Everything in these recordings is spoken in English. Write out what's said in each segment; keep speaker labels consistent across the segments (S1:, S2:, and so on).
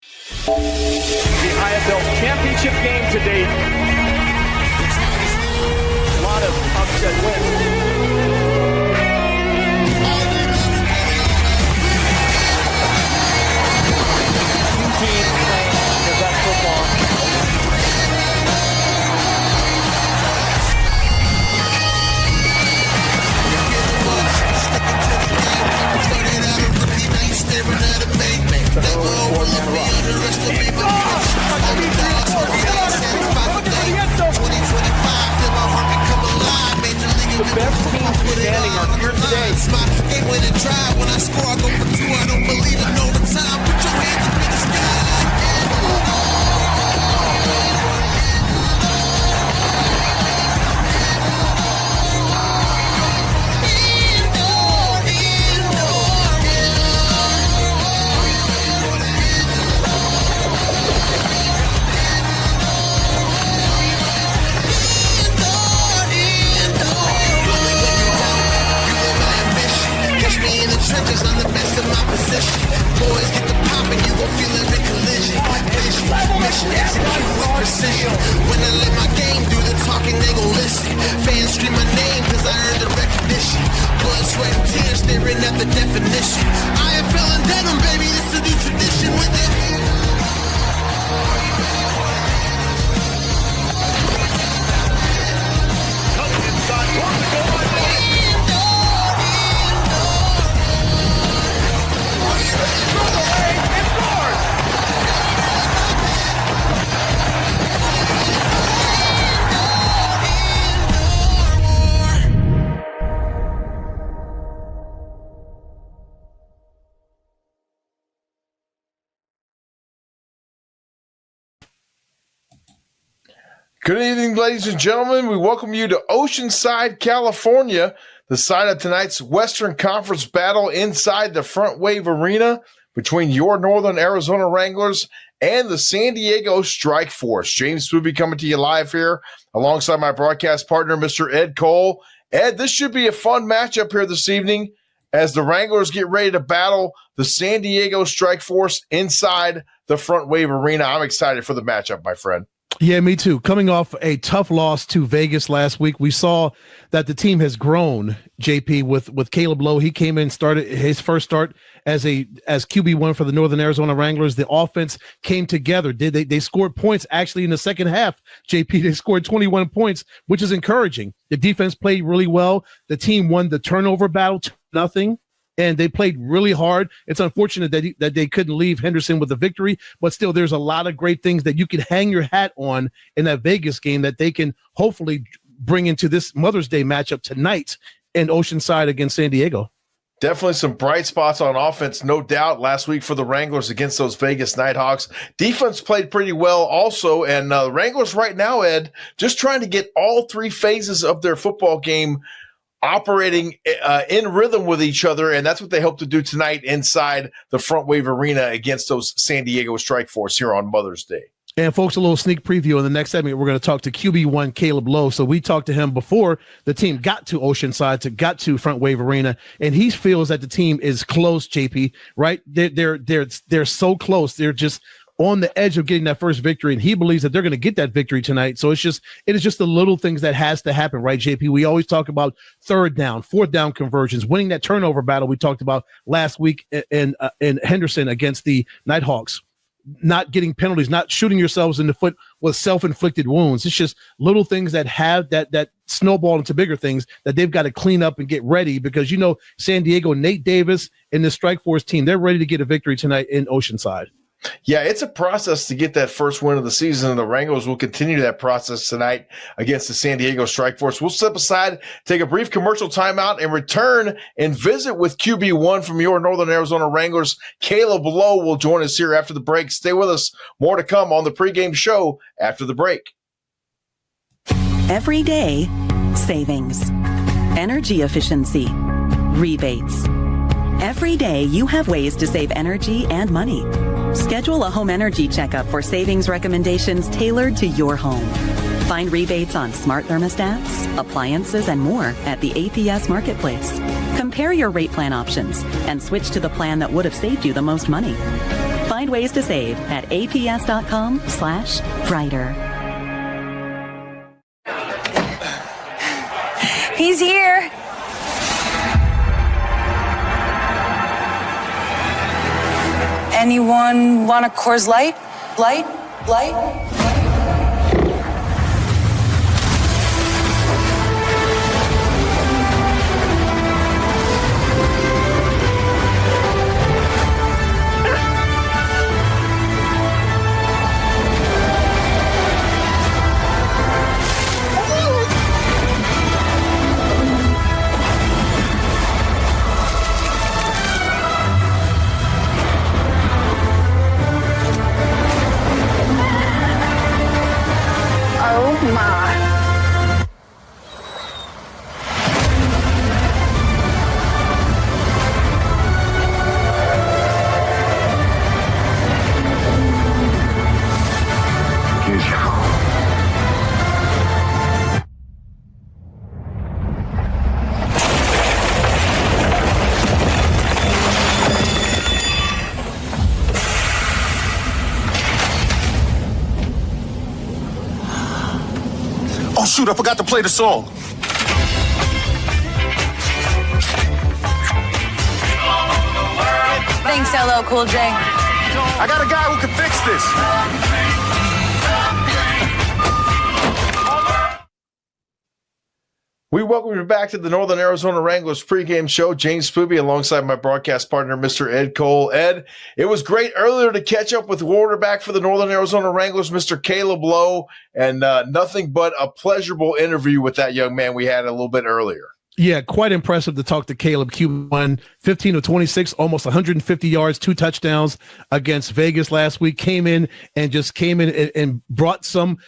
S1: The IFL championship game to date. A lot of upset wins. Two teams playing their best football. The best teams standing are here today. Game winning drive. When I score, I go for two. I don't believe in overtime. Put your hands up in the sky. Trenches on the best of my position. Boys get the pop and you gon' feel every collision. Mission execute with precision. When I let my game do the talking, they gon' listen. Fans scream my name cause I earned the recognition. Blood, sweat, and tears staring at the definition. IFL and denim, baby, this is a new tradition with it. Coming inside, towards the goal line.
S2: Good evening, ladies and gentlemen. We welcome you to Oceanside, California, the site of tonight's Western Conference battle inside the Front Wave Arena between your Northern Arizona Wranglers and the San Diego Strike Force. James Spoopy coming to you live here alongside my broadcast partner, Mr. Ed Cole. Ed, this should be a fun matchup here this evening as the Wranglers get ready to battle the San Diego Strike Force inside the Front Wave Arena. I'm excited for the matchup, my friend.
S3: Yeah, me too. Coming off a tough loss to Vegas last week, we saw that the team has grown, JP, with Kaleb Lowe. He came in, started his first start as QB1 for the Northern Arizona Wranglers. The offense came together. They scored points actually in the second half, JP. They scored 21 points, which is encouraging. The defense played really well. The team won the turnover battle 2-0. And they played really hard. It's unfortunate that they couldn't leave Henderson with a victory, but still there's a lot of great things that you can hang your hat on in that Vegas game that they can hopefully bring into this Mother's Day matchup tonight in Oceanside against San Diego.
S2: Definitely some bright spots on offense, no doubt, last week for the Wranglers against those Vegas Nighthawks. Defense played pretty well also, and the Wranglers right now, Ed, just trying to get all three phases of their football game operating in rhythm with each other, and that's what they hope to do tonight inside the Front Wave Arena against those San Diego Strike Force here on Mother's Day.
S3: And folks, a little sneak preview in the next segment. We're going to talk to QB1 Kaleb Lowe. So we talked to him before the team got to Oceanside, got to Front Wave Arena, and he feels that the team is close, JP, right? They're so close. They're just on the edge of getting that first victory, and he believes that they're going to get that victory tonight. So it is just the little things that has to happen, right, JP? We always talk about third down, fourth down conversions, winning that turnover battle we talked about last week in Henderson against the Nighthawks, not getting penalties, not shooting yourselves in the foot with self-inflicted wounds. It's just little things that have that snowball into bigger things that they've got to clean up and get ready because, San Diego, Nate Davis and the Strike Force team, they're ready to get a victory tonight in Oceanside.
S2: Yeah, it's a process to get that first win of the season, and the Wranglers will continue that process tonight against the San Diego Strike Force. We'll step aside, take a brief commercial timeout, and return and visit with QB1 from your Northern Arizona Wranglers. Kaleb Lowe will join us here after the break. Stay with us. More to come on the pregame show after the break.
S4: Every day, savings, energy efficiency, rebates. Every day, you have ways to save energy and money. Schedule a home energy checkup for savings recommendations tailored to your home. Find rebates on smart thermostats, appliances, and more at the APS Marketplace. Compare your rate plan options and switch to the plan that would have saved you the most money. Find ways to save at aps.com/brighter.
S5: He's here. Anyone want a Coors Light? Light? Oh my.
S6: Oh, shoot, I forgot to play the song.
S5: Thanks, LL Cool J.
S6: I got a guy who can fix this.
S2: We welcome you back to the Northern Arizona Wranglers pregame show. James Spoovy alongside my broadcast partner, Mr. Ed Cole. Ed, it was great earlier to catch up with quarterback for the Northern Arizona Wranglers, Mr. Kaleb Lowe, and nothing but a pleasurable interview with that young man we had a little bit earlier.
S3: Yeah, quite impressive to talk to Kaleb. QB 15 of 26, almost 150 yards, 2 touchdowns against Vegas last week. Came in and brought some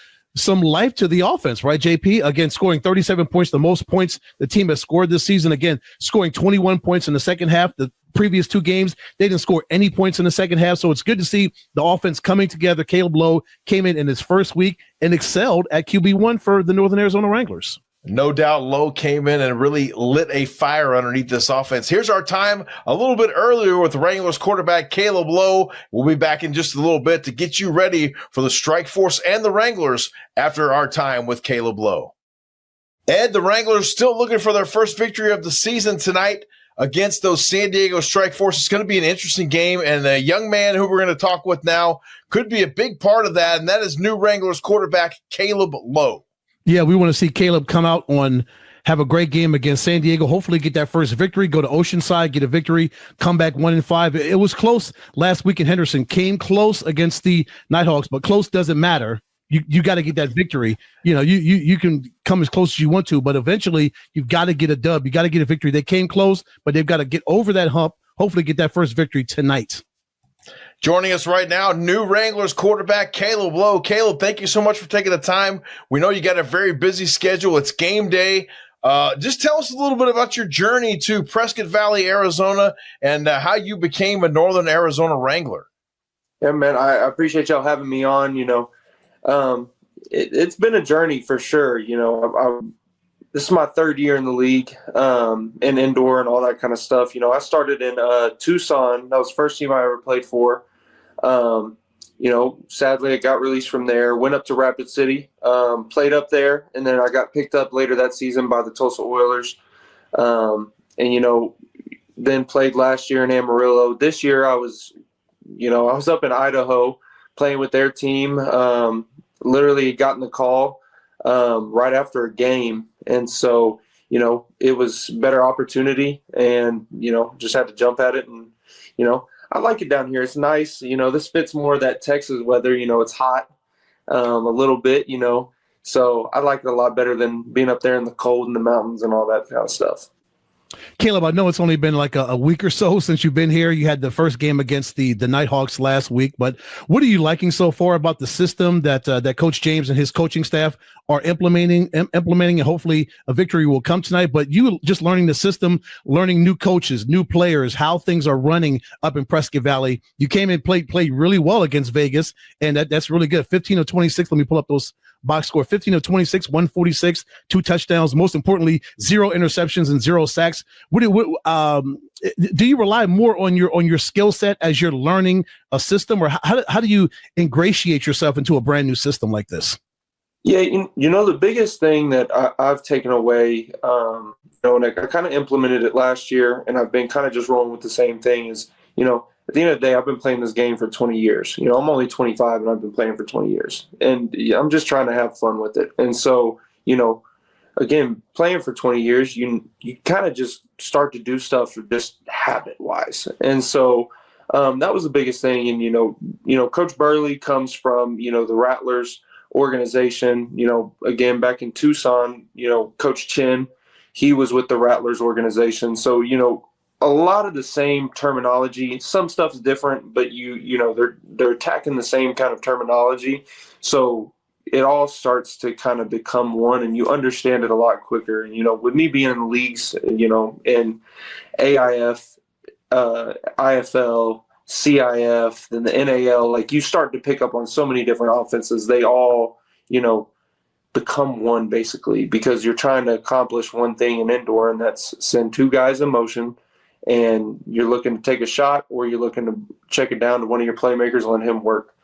S3: life to the offense, right, JP? Again, scoring 37 points, the most points the team has scored this season. Again, scoring 21 points in the second half. The previous 2 games, they didn't score any points in the second half. So it's good to see the offense coming together. Kaleb Lowe came in his first week and excelled at QB1 for the Northern Arizona Wranglers.
S2: No doubt Lowe came in and really lit a fire underneath this offense. Here's our time a little bit earlier with Wranglers quarterback Kaleb Lowe. We'll be back in just a little bit to get you ready for the Strike Force and the Wranglers after our time with Kaleb Lowe. Ed, the Wranglers still looking for their first victory of the season tonight against those San Diego Strike Force. It's going to be an interesting game, and the young man who we're going to talk with now could be a big part of that, and that is new Wranglers quarterback Kaleb Lowe.
S3: Yeah, we want to see Kaleb come out have a great game against San Diego, hopefully get that first victory, go to Oceanside, get a victory, come back 1-5. It was close last week in Henderson, came close against the Nighthawks, but close doesn't matter. You got to get that victory. You know, you can come as close as you want to, but eventually you've got to get a dub. You got to get a victory. They came close, but they've got to get over that hump, hopefully get that first victory tonight.
S2: Joining us right now, new Wranglers quarterback Kaleb Lowe. Kaleb, thank you so much for taking the time. We know you got a very busy schedule. It's game day. Just tell us a little bit about your journey to Prescott Valley, Arizona, and how you became a Northern Arizona Wrangler.
S7: Yeah, man, I appreciate y'all having me on. You know, it's been a journey for sure. You know, this is my 3rd year in the league, and indoor and all that kind of stuff. You know, I started in Tucson. That was the first team I ever played for. You know, sadly, I got released from there, went up to Rapid City, played up there, and then I got picked up later that season by the Tulsa Oilers. And, you know, then played last year in Amarillo. This year I was up in Idaho playing with their team. Literally got in the call right after a game. And so, you know, it was better opportunity and, you know, just had to jump at it. And, you know, I like it down here. It's nice. You know, this fits more of that Texas weather. You know, it's hot a little bit, you know. So I like it a lot better than being up there in the cold in the mountains and all that kind of stuff.
S3: Kaleb, I know it's only been like a week or so since you've been here. You had the first game against the Nighthawks last week, but what are you liking so far about the system that Coach James and his coaching staff are implementing, and hopefully a victory will come tonight? But you just learning the system, learning new coaches, new players, how things are running up in Prescott Valley. You came and played really well against Vegas, and that's really good. 15 of 26. Let me pull up those Box score 15 of 26, 146, 2 touchdowns. Most importantly, 0 interceptions and 0 sacks. Do you rely more on your skill set as you're learning a system, or how do you ingratiate yourself into a brand new system like this?
S7: Yeah, the biggest thing that I've taken away, and I kind of implemented it last year, and I've been kind of just rolling with the same thing is, at the end of the day, I've been playing this game for 20 years. I'm only 25 and I've been playing for 20 years, and I'm just trying to have fun with it. And so, again, playing for 20 years, you kind of just start to do stuff just habit wise. And so that was the biggest thing. And, Coach Burley comes from, the Wranglers organization, again, back in Tucson, Coach Chin, he was with the Wranglers organization. So, a lot of the same terminology, some stuff's different, but they're attacking the same kind of terminology. So it all starts to kind of become one, and you understand it a lot quicker. And, with me being in the leagues, in AIF, IFL, CIF, then the NAL, like you start to pick up on so many different offenses. They all, become one basically, because you're trying to accomplish one thing in indoor, and that's send 2 guys in motion, and you're looking to take a shot, or you're looking to check it down to one of your playmakers and let him work.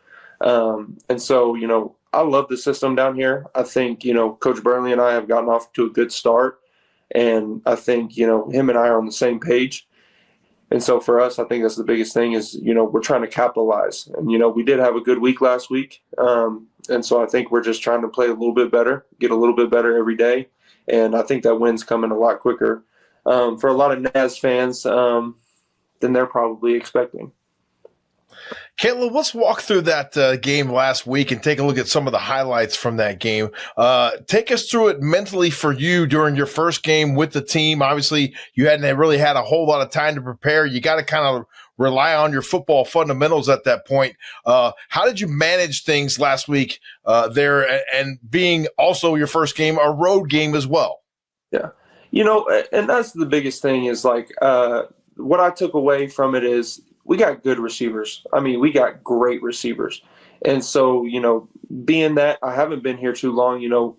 S7: And so, I love the system down here. I think, Coach Burnley and I have gotten off to a good start, and I think, him and I are on the same page. And so for us, I think that's the biggest thing is, we're trying to capitalize. And, we did have a good week last week. And so I think we're just trying to play a little bit better, get a little bit better every day. And I think that win's coming a lot quicker for a lot of NAZ fans than they're probably expecting.
S2: Kaleb, let's walk through that game last week and take a look at some of the highlights from that game. Take us through it mentally for you during your first game with the team. Obviously, you hadn't really had a whole lot of time to prepare. You got to kind of rely on your football fundamentals at that point. How did you manage things last week there, and being also your first game, a road game as well?
S7: Yeah. And that's the biggest thing is like what I took away from it is we got good receivers. I mean, we got great receivers. And so, being that I haven't been here too long,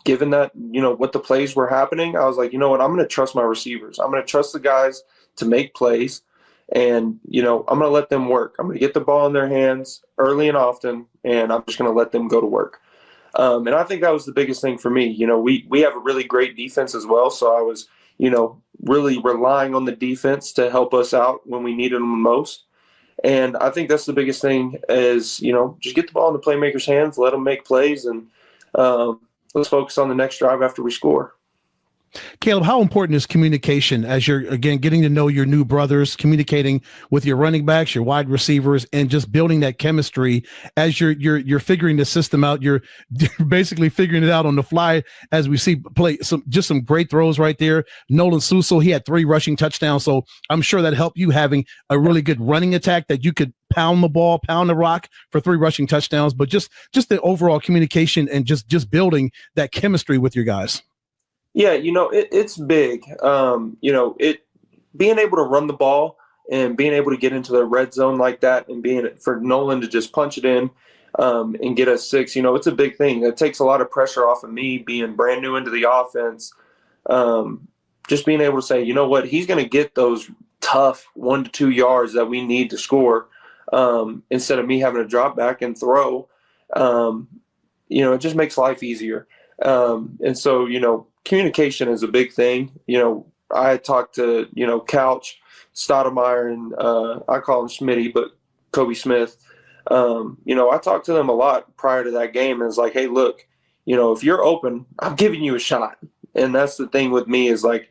S7: given that, what the plays were happening, I was like, you know what, I'm going to trust my receivers. I'm going to trust the guys to make plays. And, I'm going to let them work. I'm going to get the ball in their hands early and often, and I'm just going to let them go to work. And I think that was the biggest thing for me. We have a really great defense as well. So I was, really relying on the defense to help us out when we needed them the most. And I think that's the biggest thing is, just get the ball in the playmakers' hands, let them make plays, and let's focus on the next drive after we score.
S3: Kaleb, how important is communication as you're, again, getting to know your new brothers, communicating with your running backs, your wide receivers, and just building that chemistry as you're figuring the system out? You're basically figuring it out on the fly as we see play some great throws right there. Nolan Suso, he had 3 rushing touchdowns, so I'm sure that helped you having a really good running attack that you could pound the ball, pound the rock for 3 rushing touchdowns. But just the overall communication and just building that chemistry with your guys.
S7: Yeah, it's big. Being able to run the ball and being able to get into the red zone like that, and for Nolan to just punch it in and get us 6, it's a big thing. It takes a lot of pressure off of me being brand new into the offense. Just being able to say, you know what, he's going to get those tough 1 to 2 yards that we need to score instead of me having to drop back and throw. It just makes life easier. And so, communication is a big thing. I talked to, Couch, Stoudemire, and I call him Smitty, but Kobe Smith. I talked to them a lot prior to that game, and it's like, hey, look, if you're open, I'm giving you a shot. And that's the thing with me is like,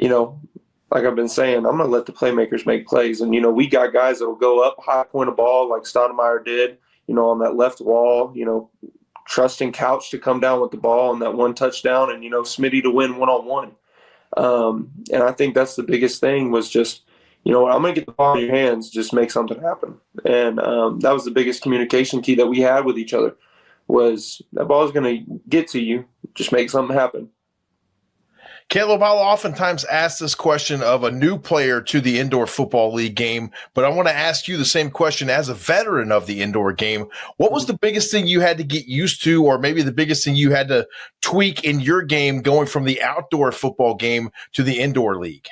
S7: like I've been saying, I'm going to let the playmakers make plays. And, we got guys that will go up, high point a ball like Stoudemire did, on that left wall, trusting Couch to come down with the ball on that 1 touchdown, and, Smitty to win 1-on-1. And I think that's the biggest thing was just, I'm going to get the ball in your hands, just make something happen. And that was the biggest communication key that we had with each other was that ball is going to get to you, just make something happen.
S2: Caleb, I'll oftentimes ask this question of a new player to the Indoor Football League game, but I want to ask you the same question as a veteran of the indoor game. What was the biggest thing you had to get used to, or maybe the biggest thing you had to tweak in your game going from the outdoor football game to the indoor league?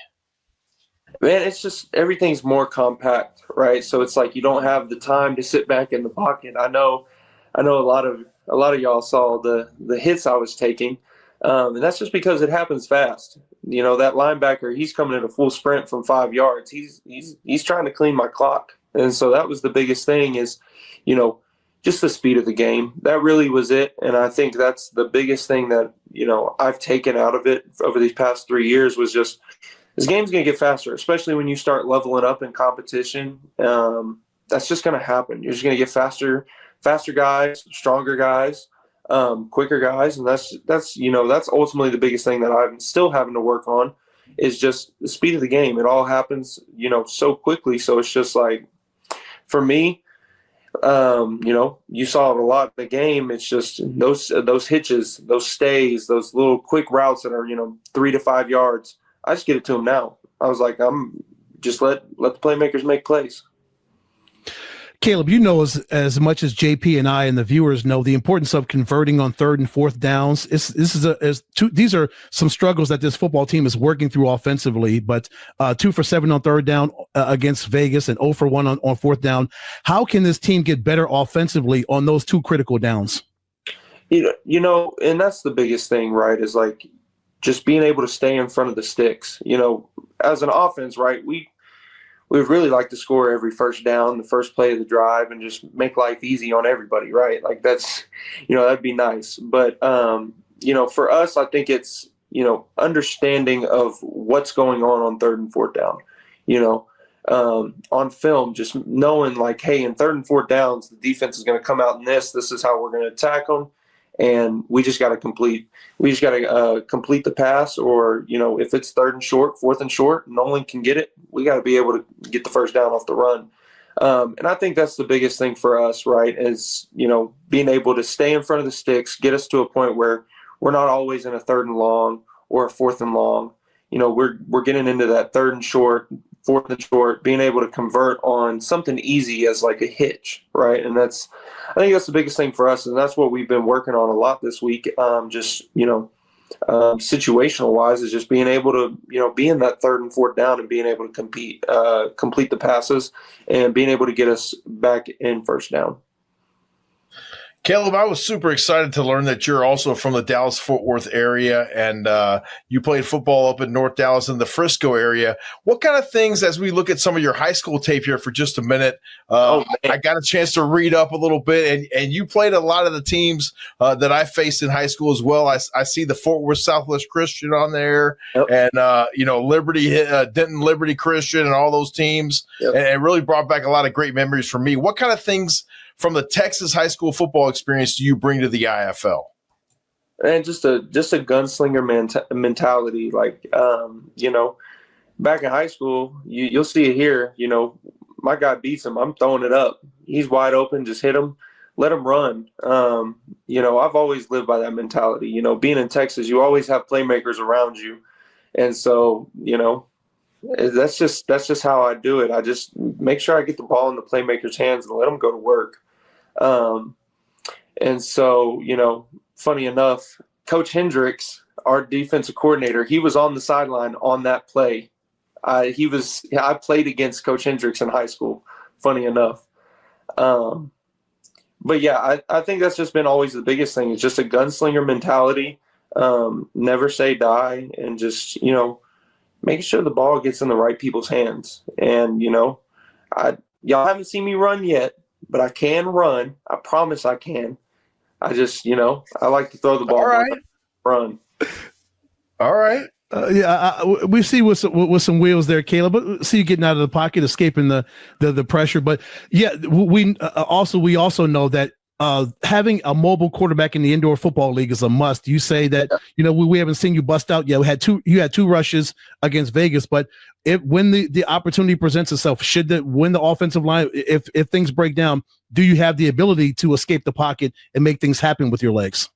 S7: Man, it's just everything's more compact, right? So it's like you don't have the time to sit back in the pocket. I know a lot of y'all saw the hits I was taking. And that's just because it happens fast. You know, that linebacker, he's coming in a full sprint from 5 yards. He's trying to clean my clock. And so that was the biggest thing is, you know, just the speed of the game. That really was it. And I think that's the biggest thing that, you know, I've taken out of it over these past 3 years was just this game's going to get faster, especially when you start leveling up in competition. That's just going to happen. You're just going to get faster guys, stronger guys. Quicker guys, and that's you know, that's ultimately the biggest thing that I'm still having to work on is just the speed of the game. It all happens, you know, so quickly. So it's just like, for me, you know, you saw it a lot in the game. It's just those hitches, those stays, those little quick routes that are, you know, 3 to 5 yards. I just get it to them now. I was like, I'm just let the playmakers make plays.
S3: Caleb, you know as much as JP and I and the viewers know the importance of converting on 3rd and 4th downs. These are some struggles that this football team is working through offensively, but 2 for 7 on 3rd down against Vegas and 0 for 1 on 4th down. How can this team get better offensively on those 2 critical downs?
S7: You know, and that's the biggest thing, right, is like just being able to stay in front of the sticks. You know, as an offense, right, we really like to score every first down, the first play of the drive, and just make life easy on everybody, right? Like that's, you know, that'd be nice. But, you know, for us, I think it's, you know, understanding of what's going on 3rd and 4th down, you know, on film, just knowing like, hey, in 3rd and 4th downs, the defense is going to come out in this is how we're going to attack them. And we just got to complete the pass, or, you know, if it's 3rd and short, 4th and short, Nolan can get it. We got to be able to get the first down off the run. And I think that's the biggest thing for us, right, is, you know, being able to stay in front of the sticks, get us to a point where we're not always in a 3rd and long or a 4th and long. You know, we're getting into that 3rd and short, 4th and short, being able to convert on something easy as like a hitch, right? And I think that's the biggest thing for us, and that's what we've been working on a lot this week. Just, you know, situational wise, is just being able to, you know, be in that 3rd and 4th down and being able to complete the passes and being able to get us back in first down.
S2: Caleb, I was super excited to learn that you're also from the Dallas-Fort Worth area, and you played football up in North Dallas in the Frisco area. What kind of things, as we look at some of your high school tape here for just a minute, I got a chance to read up a little bit, and you played a lot of the teams that I faced in high school as well. I see the Fort Worth Southwest Christian on there, yep. And, you know, Denton Liberty Christian and all those teams, yep. And it really brought back a lot of great memories for me. What kind of things from the Texas high school football experience do you bring to the IFL?
S7: And just a gunslinger mentality. Like, you know, back in high school, you'll see it here. You know, my guy beats him, I'm throwing it up. He's wide open, just hit him, let him run. You know, I've always lived by that mentality. You know, being in Texas, you always have playmakers around you. And so, you know, that's just how I do it. I just make sure I get the ball in the playmakers' hands and let them go to work. And so, you know, funny enough, Coach Hendricks, our defensive coordinator, he was on the sideline on that play. I played against Coach Hendricks in high school, funny enough. But yeah, I think that's just been always the biggest thing. It's just a gunslinger mentality. Never say die, and just, you know, making sure the ball gets in the right people's hands. And, you know, y'all haven't seen me run yet, but I can run. I promise I can. I just, you know, I like to throw the ball.
S2: All right.
S7: Run.
S2: All right.
S3: We see with some wheels there, Caleb. But see you getting out of the pocket, escaping the pressure. But yeah, we also know that having a mobile quarterback in the indoor football league is a must. You say that, you know, we haven't seen you bust out yet. You had two rushes against Vegas, but when the opportunity presents itself, when the offensive line, if things break down, do you have the ability to escape the pocket and make things happen with your legs?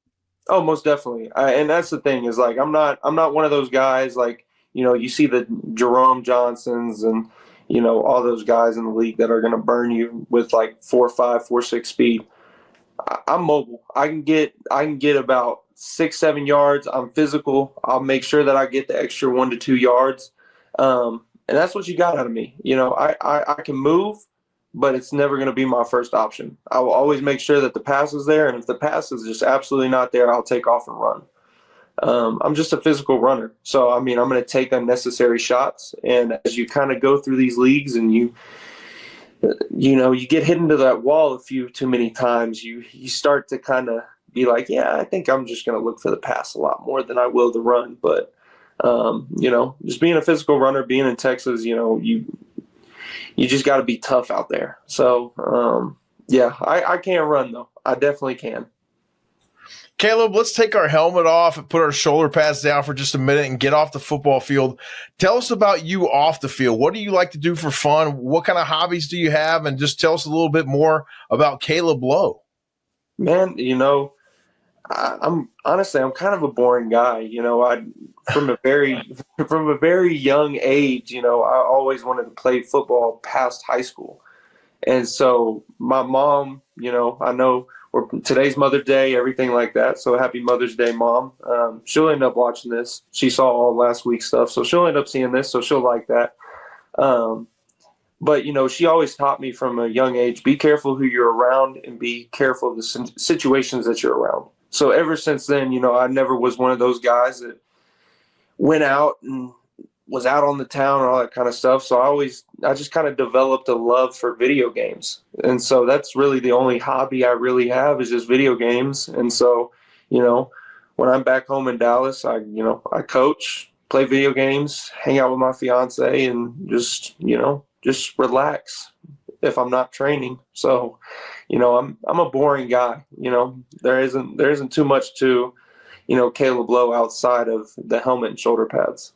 S7: Oh, most definitely. And that's the thing is like I'm not one of those guys like you see the Jerome Johnsons and all those guys in the league that are going to burn you with like 4.5, 4.6 speed. I'm mobile. I can get about 6, 7 yards. I'm physical. I'll make sure that I get the extra 1 to 2 yards. And that's what you got out of me. I can move, but it's never going to be my first option. I will always make sure that the pass is there, and if the pass is just absolutely not there, I'll take off and run. I'm just a physical runner. So, I'm going to take unnecessary shots. And as you kind of go through these leagues and you get hit into that wall a few too many times, you start to kind of be like, yeah, I think I'm just going to look for the pass a lot more than I will the run. But, just being a physical runner, being in Texas, you just got to be tough out there. So, I can't run, though. I definitely can.
S2: Kaleb, let's take our helmet off and put our shoulder pads down for just a minute and get off the football field. Tell us about you off the field. What do you like to do for fun? What kind of hobbies do you have? And just tell us a little bit more about Kaleb Lowe.
S7: Man, I'm honestly, I'm kind of a boring guy. From a very young age, I always wanted to play football past high school. And so my mom, I know today's Mother's Day, everything like that. So happy Mother's Day, Mom. She'll end up watching this. She saw all last week's stuff, so she'll end up seeing this, so she'll like that. But, she always taught me from a young age, be careful who you're around and be careful of the situations that you're around. So ever since then, I never was one of those guys that went out and was out on the town and all that kind of stuff. So I just kind of developed a love for video games. And so that's really the only hobby I really have is just video games. And so, when I'm back home in Dallas, I coach, play video games, hang out with my fiance and just relax if I'm not training. So, I'm a boring guy. There isn't too much to, Kaleb Lowe outside of the helmet and shoulder pads.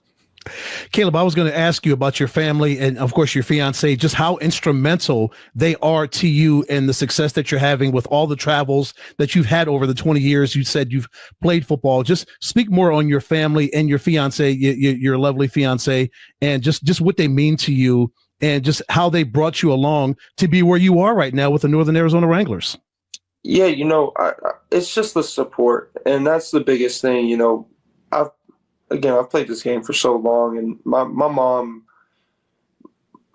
S3: Kaleb, I was going to ask you about your family and, of course, your fiance, just how instrumental they are to you and the success that you're having with all the travels that you've had over the 20 years. You said you've played football. Just speak more on your family and your fiance, your lovely fiance, and just what they mean to you and just how they brought you along to be where you are right now with the Northern Arizona Wranglers.
S7: Yeah, it's just the support, and that's the biggest thing. I've played this game for so long, and my mom,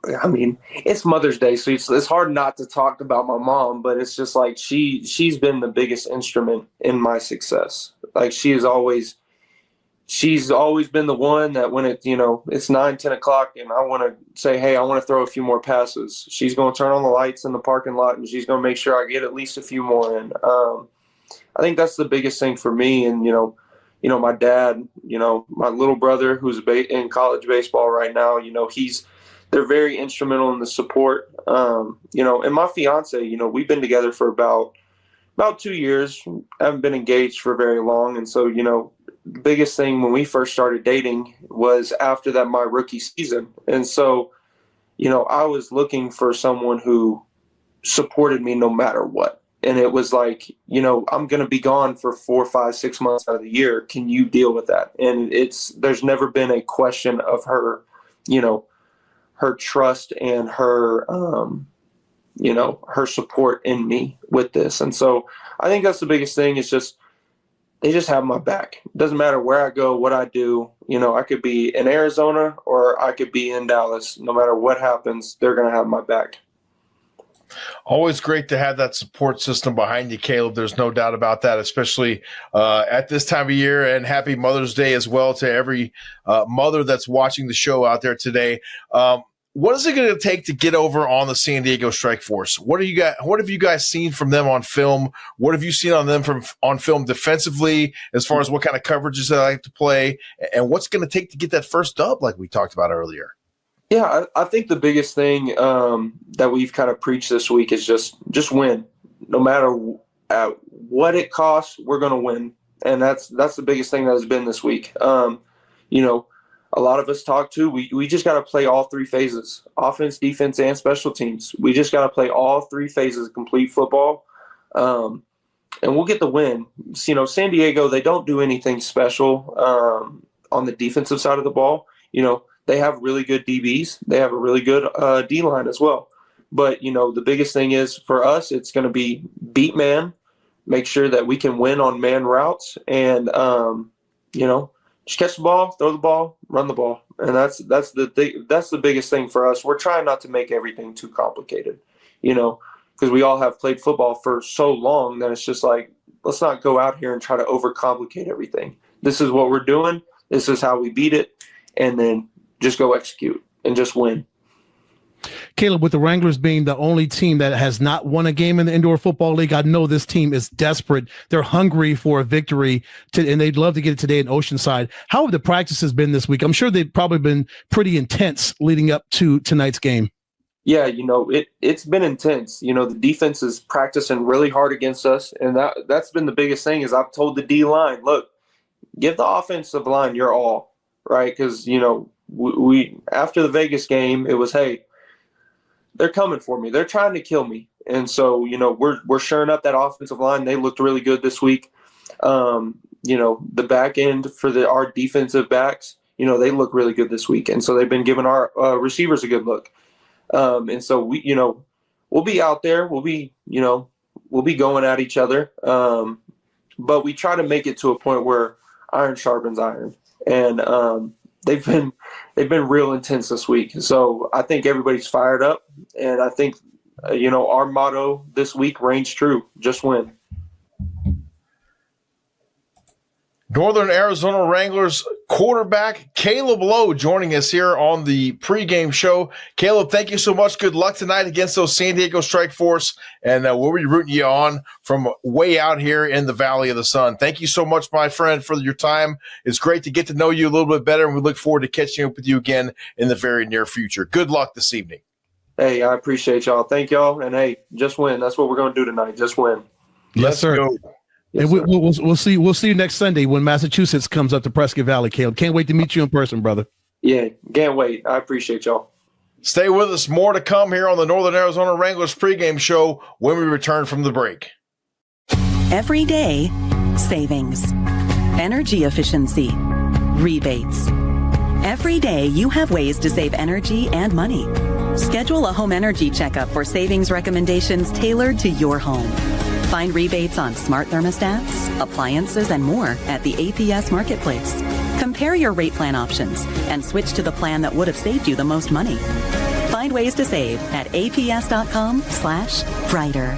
S7: it's Mother's Day, so it's hard not to talk about my mom, but it's just like she's been the biggest instrument in my success. Like she's always been the one that when it's 9, 10 o'clock and I want to say, hey, I want to throw a few more passes. She's going to turn on the lights in the parking lot and she's going to make sure I get at least a few more in. I think that's the biggest thing for me. And, my dad, my little brother who's in college baseball right now, they're very instrumental in the support. And my fiance, we've been together for about 2 years. I haven't been engaged for very long. And so, the biggest thing when we first started dating was after that, my rookie season. And so, I was looking for someone who supported me no matter what. And it was like, I'm going to be gone for 4, 5, 6 months out of the year. Can you deal with that? And there's never been a question of her, her trust and her, her support in me with this. And so I think that's the biggest thing is just, they just have my back. It doesn't matter where I go, what I do. I could be in Arizona or I could be in Dallas. No matter what happens, they're going to have my back.
S2: Always great to have that support system behind you, Kaleb. There's no doubt about that, especially at this time of year. And happy Mother's Day as well to every mother that's watching the show out there today. What is it going to take to get over on the San Diego Strike Force? What have you guys seen from them on film? What have you seen on them on film defensively as far as what kind of coverages they like to play? And what's going to take to get that first dub like we talked about earlier?
S7: Yeah, I think the biggest thing that we've kind of preached this week is just win. No matter what it costs, we're going to win. And that's the biggest thing that has been this week. A lot of us talk too. We just got to play all three phases, offense, defense, and special teams. We just got to play all three phases of complete football. we'll get the win. You know, San Diego, they don't do anything special on the defensive side of the ball. You know, they have really good DBs. They have a really good D-line as well. But, you know, the biggest thing is for us, it's going to be beat man, make sure that we can win on man routes, and, you know, just catch the ball, throw the ball, run the ball. And that's the biggest thing for us. We're trying not to make everything too complicated, you know, because we all have played football for so long that it's just like, let's not go out here and try to overcomplicate everything. This is what we're doing. This is how we beat it. And then just go execute and just win.
S3: Kaleb, with the Wranglers being the only team that has not won a game in the Indoor Football League, I know this team is desperate. They're hungry for a victory, and they'd love to get it today in Oceanside. How have the practices been this week? I'm sure they've probably been pretty intense leading up to tonight's game.
S7: Yeah, you know, it's been intense. You know, the defense is practicing really hard against us, and that's been the biggest thing is I've told the D-line, look, give the offensive line your all, right? Because, you know, we after the Vegas game, it was, hey, they're coming for me. They're trying to kill me. And so, you know, we're shoring up that offensive line. They looked really good this week. You know, the back end for our defensive backs, you know, they look really good this week. And so they've been giving our receivers a good look. And so we, you know, we'll be out there. We'll be going at each other. But we try to make it to a point where iron sharpens iron. And they've been real intense this week. So I think everybody's fired up. And I think, you know, our motto this week reigns true. Just win.
S2: Northern Arizona Wranglers quarterback Kaleb Lowe joining us here on the pregame show. Kaleb, thank you so much. Good luck tonight against those San Diego Strike Force, and we'll be rooting you on from way out here in the Valley of the Sun. Thank you so much, my friend, for your time. It's great to get to know you a little bit better, and we look forward to catching up with you again in the very near future. Good luck this evening.
S7: Hey, I appreciate y'all. Thank y'all, and hey, just win. That's what we're going to do tonight. Just win.
S3: Yes, sir.
S2: Go.
S3: Yes, and we'll see you next Sunday when Massachusetts comes up to Prescott Valley, Kaleb. Can't wait to meet you in person, brother.
S7: Yeah, can't wait. I appreciate y'all.
S2: Stay with us. More to come here on the Northern Arizona Wranglers pregame show when we return from the break.
S4: Every day, savings, energy efficiency, rebates. Every day, you have ways to save energy and money. Schedule a home energy checkup for savings recommendations tailored to your home. Find rebates on smart thermostats, appliances, and more at the APS Marketplace. Compare your rate plan options and switch to the plan that would have saved you the most money. Find ways to save at aps.com/brighter.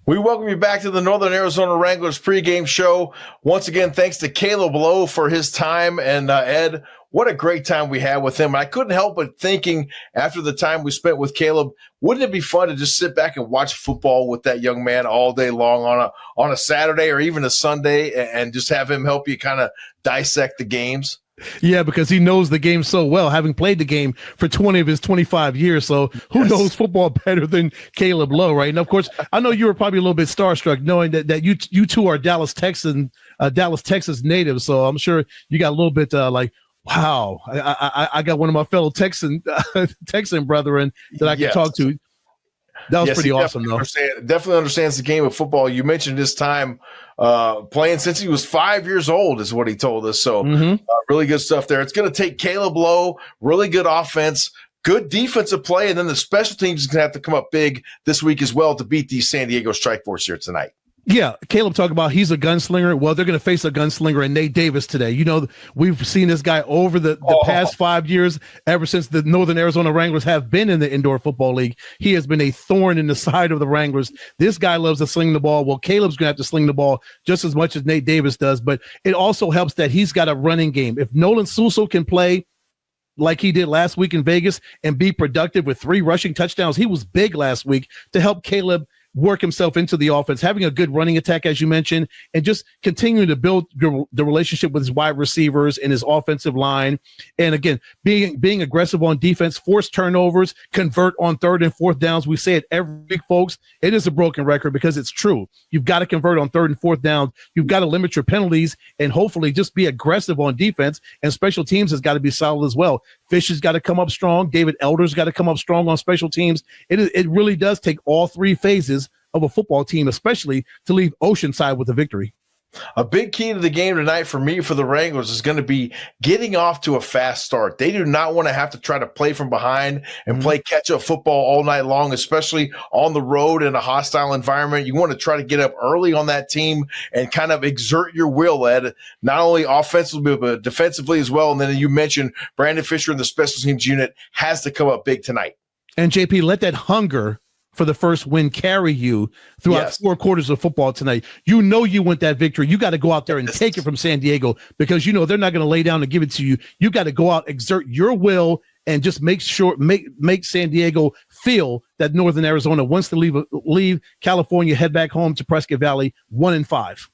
S2: We welcome you back to the Northern Arizona Wranglers pregame show. Once again, thanks to Kaleb Lowe for his time. And Ed, what a great time we had with him. I couldn't help but thinking after the time we spent with Kaleb, wouldn't it be fun to just sit back and watch football with that young man all day long on a Saturday or even a Sunday and just have him help you kind of dissect the games?
S3: Yeah, because he knows the game so well, having played the game for 20 of his 25 years. So who knows football better than Kaleb Lowe, right? And of course, I know you were probably a little bit starstruck knowing that you two are Dallas, Texas natives. So I'm sure you got a little bit like, wow, I got one of my fellow Texan brethren that I can talk to. That was pretty awesome, though.
S2: Definitely understands the game of football. You mentioned his time playing since he was 5 years old is what he told us. So really good stuff there. It's going to take Kaleb Lowe, really good offense, good defensive play, and then the special teams is going to have to come up big this week as well to beat the San Diego Strike Force here tonight.
S3: Yeah, Kaleb talked about he's a gunslinger. Well, they're going to face a gunslinger in Nate Davis today. You know, we've seen this guy over the past 5 years, ever since the Northern Arizona Wranglers have been in the Indoor Football League. He has been a thorn in the side of the Wranglers. This guy loves to sling the ball. Well, Kaleb's going to have to sling the ball just as much as Nate Davis does, but it also helps that he's got a running game. If Nolan Suso can play like he did last week in Vegas and be productive with 3 rushing touchdowns, he was big last week to help Kaleb work himself into the offense, having a good running attack, as you mentioned, and just continuing to build the relationship with his wide receivers and his offensive line. And again, being aggressive on defense, force turnovers, convert on 3rd and 4th downs. We say it every week, folks. It is a broken record because it's true. You've got to convert on 3rd and 4th downs. You've got to limit your penalties and hopefully just be aggressive on defense. And special teams has got to be solid as well. Fish has got to come up strong. David Elder's got to come up strong on special teams. It really does take all 3 phases of a football team, especially to leave Oceanside with a victory.
S2: A big key to the game tonight for me, for the Wranglers, is going to be getting off to a fast start. They do not want to have to try to play from behind and play catch-up football all night long, especially on the road in a hostile environment. You want to try to get up early on that team and kind of exert your will, Ed, not only offensively but defensively as well. And then you mentioned Brandon Fisher in the special teams unit has to come up big tonight.
S3: And JP, let that hunger for the first win carry you throughout 4 quarters of football tonight. You know you want that victory. You got to go out there and take it from San Diego, because you know they're not going to lay down and give it to you. You got to go out, exert your will, and just make San Diego feel that Northern Arizona wants to leave California, head back home to Prescott Valley 1-5.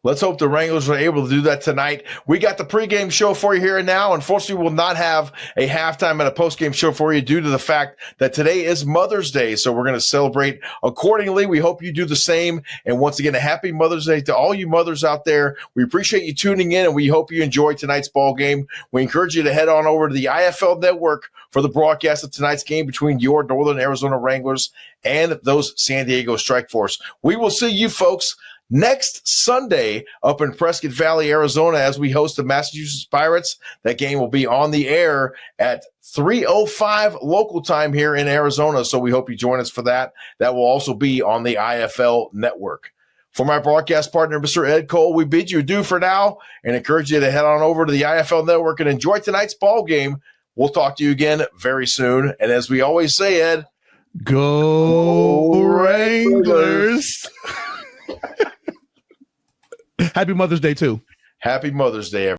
S2: Let's hope the Wranglers are able to do that tonight. We got the pregame show for you here and now. Unfortunately, we'll not have a halftime and a postgame show for you due to the fact that today is Mother's Day. So we're going to celebrate accordingly. We hope you do the same. And once again, a happy Mother's Day to all you mothers out there. We appreciate you tuning in, and we hope you enjoy tonight's ball game. We encourage you to head on over to the IFL Network for the broadcast of tonight's game between your Northern Arizona Wranglers and those San Diego Strike Force. We will see you folks next Sunday up in Prescott Valley, Arizona, as we host the Massachusetts Pirates. That game will be on the air at 3:05 local time here in Arizona, so we hope you join us for that. That will also be on the IFL Network. For my broadcast partner, Mr. Ed Cole, we bid you adieu for now and encourage you to head on over to the IFL Network and enjoy tonight's ball game. We'll talk to you again very soon. And as we always say, Ed,
S3: go Wranglers! Happy Mother's Day, too.
S2: Happy Mother's Day, everyone.